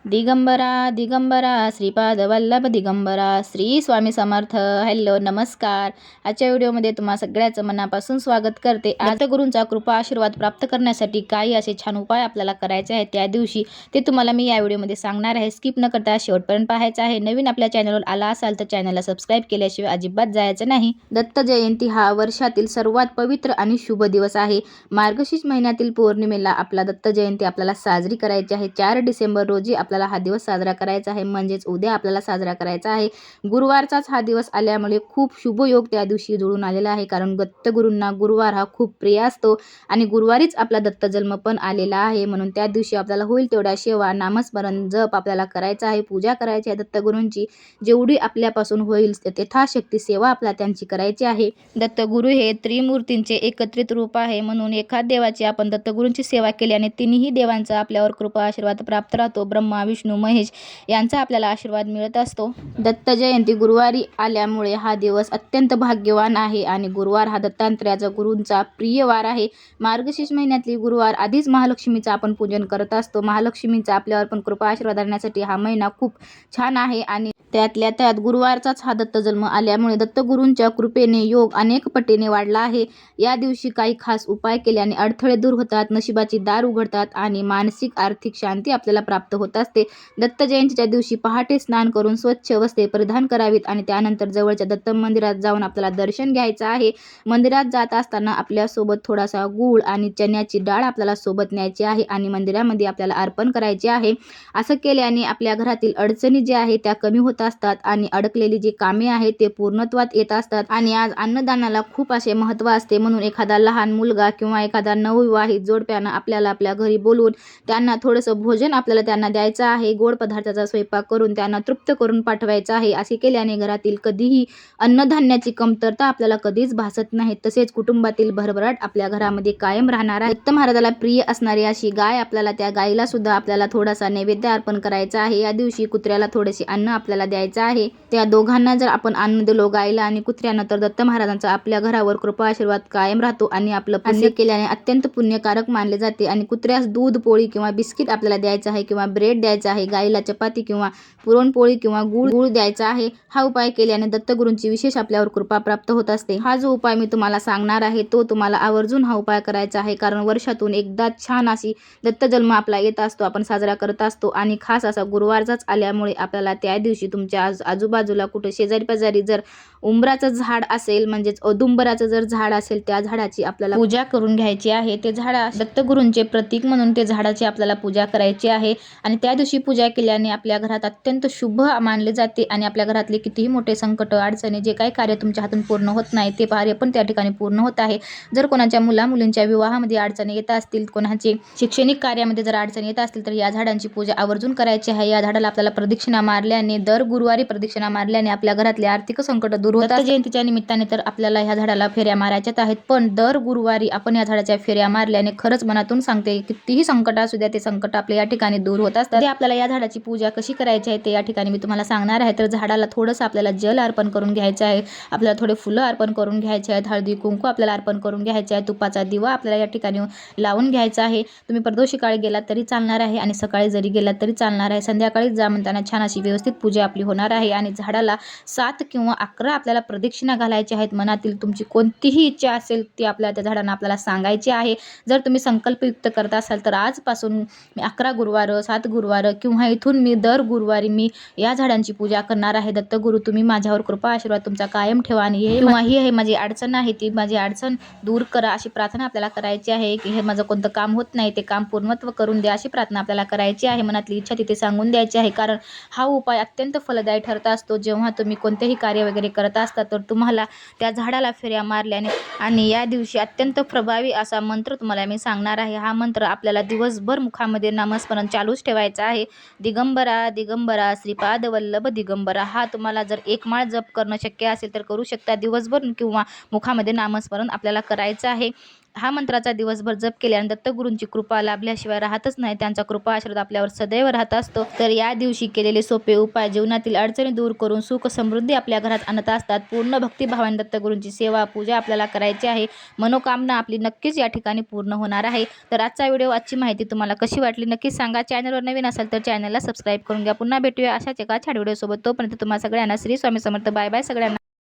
Digambara Digambara Shripad Vallabh Digambara Shri Swami Samarth. Hello नमस्कार. आजच्या व्हिडिओमध्ये तुम्हा सगळ्याचं मनापासून स्वागत करते. दत्तगुरूंचा कृपा आशीर्वाद प्राप्त करण्यासाठी काही असे छान उपाय आपल्याला करायचे आहेत त्या दिवशी, ते तुम्हाला मी या व्हिडिओमध्ये सांगणार आहे. स्किप न करता शेवटपर्यंत पाहायचं आहे. नवीन आपल्या चॅनलवर आला असाल तर चॅनलला सबस्क्राईब केल्याशिवाय अजिबात जायचं नाही. दत्त जयंती हा वर्षातील सर्वात पवित्र आणि शुभ दिवस आहे. मार्गशीर्ष महिन्यातील पौर्णिमेला आपला दत्त जयंती आपल्याला साजरी करायची आहे. 4 डिसेंबर रोजी आपल्याला हा दिवस साजरा करायचा आहे, म्हणजेच उद्या आपल्याला साजरा करायचा आहे. गुरुवारचाच हा दिवस आल्यामुळे खूप शुभ योग त्या दिवशी जुळून आलेला आहे, कारण दत्तगुरूंना गुरुवार हा खूप प्रिय असतो आणि गुरुवारीच आपला दत्त जन्म पण आलेला आहे. म्हणून त्या दिवशी आपल्याला होईल तेवढा सेवा, नामस्मरण, जप आपल्याला करायचा आहे. पूजा करायची आहे दत्तगुरूंची. जेवढी आपल्यापासून होईल यथाशक्ती सेवा आपल्याला त्यांची करायची आहे. दत्तगुरू हे त्रिमूर्तींचे एकत्रित रूप आहे, म्हणून एखाद देवाची आपण दत्तगुरूंची सेवा केल्याने तिन्ही देवांचा आपल्यावर कृपा आशीर्वाद प्राप्त राहतो. ब्रह्मा, विष्णू, महेश यांचा आपल्याला आशीर्वाद मिळत असतो. दत्त जयंती गुरुवारी आल्यामुळे हा दिवस अत्यंत भाग्यवान आहे आणि गुरुवार हा दत्तात्रयाचा गुरूंचा प्रिय वार आहे. मार्गशीर्ष महिन्यातली गुरुवार आधीच महालक्ष्मीचं आपण पूजन करत असतो. महालक्ष्मीचा आपल्यावर पण कृपा आशीर्वाद आणण्यासाठी हा महिना खूप छान आहे आणि त्यातल्या त्यात गुरुवारचाच हा दत्त जन्म आल्यामुळे दत्तगुरूंच्या कृपेने योग अनेक पटीने वाढला आहे. या दिवशी काही खास उपाय केल्याने अडथळे दूर होतात, नशिबाची दार उघडतात आणि मानसिक आर्थिक शांती आपल्याला प्राप्त होत असते. दत्त जयंतीच्या दिवशी पहाटे स्नान करून स्वच्छ वस्त्रे परिधान करावीत आणि त्यानंतर जवळच्या दत्त मंदिरात जाऊन आपल्याला दर्शन घ्यायचं आहे. मंदिरात जात असताना आपल्यासोबत थोडासा गूळ आणि चण्याची डाळ आपल्याला सोबत न्यायची आहे आणि मंदिरामध्ये आपल्याला अर्पण करायचे आहे. असं केल्याने आपल्या घरातील अडचणी ज्या आहेत त्या कमी होत असतात आणि अडकलेली जी कामे आहेत ते पूर्णत्वात येत असतात. आणि आज अन्नदानाला खूप असे महत्त्व असते, म्हणून एखादा लहान मुलगा किंवा एखादा नवविवाहित जोडप्यानं आपल्याला आपल्या घरी बोलवून त्यांना थोडंसं भोजन आपल्याला त्यांना द्यायचं आहे. गोड पदार्थाचा स्वयंपाक करून त्यांना तृप्त करून पाठवायचं आहे. असे केल्याने घरातील कधीही अन्नधान्याची कमतरता आपल्याला कधीच भासत नाही. तसेच कुटुंबातील भरभराट आपल्या घरामध्ये कायम राहणार आहे. दत्त महाराजाला प्रिय असणारी अशी गाय आपल्याला, त्या गायीला सुद्धा आपल्याला थोडासा नैवेद्य अर्पण करायचा आहे. या दिवशी कुत्र्याला थोडेसे अन्न आपल्याला द्यायचं आहे. त्या दोघांना जर आपण अन्न दिलो, गायीला आणि कुत्र्यांना, तर दत्त महाराजांचा आपल्या घरावर कृपा आशीर्वाद कायम राहतो आणि आपलं पुण्य केल्याने अत्यंत पुण्यकारक मानले जाते. आणि कुत्र्यास दूध, पोळी किंवा बिस्किट आपल्याला द्यायचं आहे किंवा ब्रेड द्यायचा आहे. गायीला चपाती किंवा पुरणपोळी किंवा गूळ द्यायचा आहे. हा उपाय केल्याने दत्तगुरूंची विशेष आपल्यावर कृपा प्राप्त होत असते. हा जो उपाय मी तुम्हाला सांगणार आहे तो तुम्हाला आवर्जून हा उपाय करायचा आहे, कारण वर्षातून एकदा छान अशी दत्त जन्म आपला येत असतो, आपण साजरा करत असतो आणि खास असा गुरुवारचाच आल्यामुळे आपल्याला त्या दिवशी तुमच्या आजूबाजूला कुठे शेजारी पाजारी जर उंबराचं झाड असेल, म्हणजेच औदुंबराचं जर झाड असेल, त्या झाडाची आपल्याला पूजा करून घ्यायची आहे. ते झाड दत्तगुरूंचे प्रतीक म्हणून ते झाडाची आपल्याला पूजा करायची आहे आणि त्या दिवशी पूजा केल्याने आपल्या घरात अत्यंत शुभ मानले जाते आणि आपल्या घरातले कितीही मोठे संकट, अडचणी, जे काही कार्य तुमच्या हातून पूर्ण होत नाही ते कार्य पण त्या ठिकाणी पूर्ण होत आहे. जर कोणाच्या मुलामुलींच्या विवाहामध्ये अडचणी येत असतील, कोणाचे शैक्षणिक कार्यामध्ये जर अडचणी येत असतील, तर या झाडांची पूजा आवर्जून करायची आहे. या झाडाला आपल्याला प्रदक्षिणा मारल्याने, दर गुरुवारी प्रदक्षिणा मारल्याने आपल्या घरातले आर्थिक संकट दूर होतात. जयंतीच्या निमित्ताने तर आपल्याला ह्या झाडाला फेऱ्या मारायच्याच आहेत, पण दर गुरुवारी आपण या झाडाच्या फेऱ्या मारल्याने खरंच मनातून सांगते, कितीही संकट असू द्या, ते संकट आपल्या या ठिकाणी दूर होत असतात. आपल्याला या झाडाची पूजा कशी करायची आहे ते या ठिकाणी मी तुम्हाला सांगणार आहे. तर झाडाला थोडंसं आपल्याला जल अर्पण करून घ्यायचं आहे, आपल्याला थोडे फुलं अर्पण करून घ्यायचे आहेत, हळदी कुंकू आपल्याला अर्पण करून घ्यायचे आहे, तुपाचा दिवा आपल्याला या ठिकाणी लावून घ्यायचा आहे. तुम्ही प्रदोषी काळी गेलात तरी चालणार आहे आणि सकाळी जरी गेलात तरी चालणार आहे. संध्याकाळी जा म्हणताना छान अशी व्यवस्थित पूजा आपली होणार आहे आणि झाडाला 7 किंवा 11 आपल्याला प्रदक्षिणा घालायच्या आहेत. मनातील तुमची कोणतीही इच्छा असेल ती आपल्या त्या झाडांना आपल्याला सांगायची आहे. जर तुम्ही संकल्पयुक्त करत असाल तर आजपासून मी 11 गुरुवार, 7 गुरुवार किंवा इथून मी दर गुरुवारी मी या झाडांची पूजा करणार आहे. दत्तगुरू तुम्ही माझ्यावर कृपा आशीर्वाद तुमचा कायम ठेवा आणि ही माझी अडचण आहे ती माझी अडचण दूर करा, अशी प्रार्थना आपल्याला करायची आहे. की हे माझं कोणतं काम होत नाही ते काम पूर्णत्व करून द्या, अशी प्रार्थना आपल्याला करायची आहे. मनातली इच्छा तिथे सांगून द्यायची आहे, कारण हा उपाय अत्यंत फलदायी ठरत असतो. जेव्हा तुम्ही कोणतेही कार्य वगैरे करत असता तर तुम्हाला त्या झाडाला फेऱ्या मारल्याने आणि या दिवशी अत्यंत प्रभावी असा मंत्र तुम्हाला मी सांगणार आहे. हा मंत्र आपल्याला दिवसभर मुखामध्ये नामस्मरण चालूच ठेवायचा आहे. दिगंबरा दिगंबरा श्रीपाद वल्लभ दिगंबरा. हा तुम्हाला जर एक माळ जप करणं शक्य असेल तर करू शकता. दिवसभर किंवा मुखामध्ये नामस्मरण आपल्याला करायचं आहे. हा मंत्राचा दिवसभर जप केल्याने दत्तगुरूंची कृपा लाभल्याशिवाय राहतच नाही. त्यांचा कृपा आशीर्वाद आपल्यावर सदैव राहत असतो. तर या दिवशी केलेले सोपे उपाय जीवनातील अडचणी दूर करून सुख समृद्धी आपल्या घरात आणत असतात. पूर्ण भक्तिभावाने दत्तगुरूंची सेवा पूजा आपल्याला करायची आहे. मनोकामना आपली नक्कीच या ठिकाणी पूर्ण होणार आहे. तर आजचा व्हिडिओ, आजची माहिती तुम्हाला कशी वाटली नक्कीच सांगा. चॅनलवर नवीन असाल तर चॅनलला सबस्क्राईब करून घ्या. पुन्हा भेटूया अशाच एका छान व्हिडिओसोबत. तोपर्यंत तुम्हाला सगळ्यांना श्री स्वामी समर्थ. बाय बाय सगळ्यांना.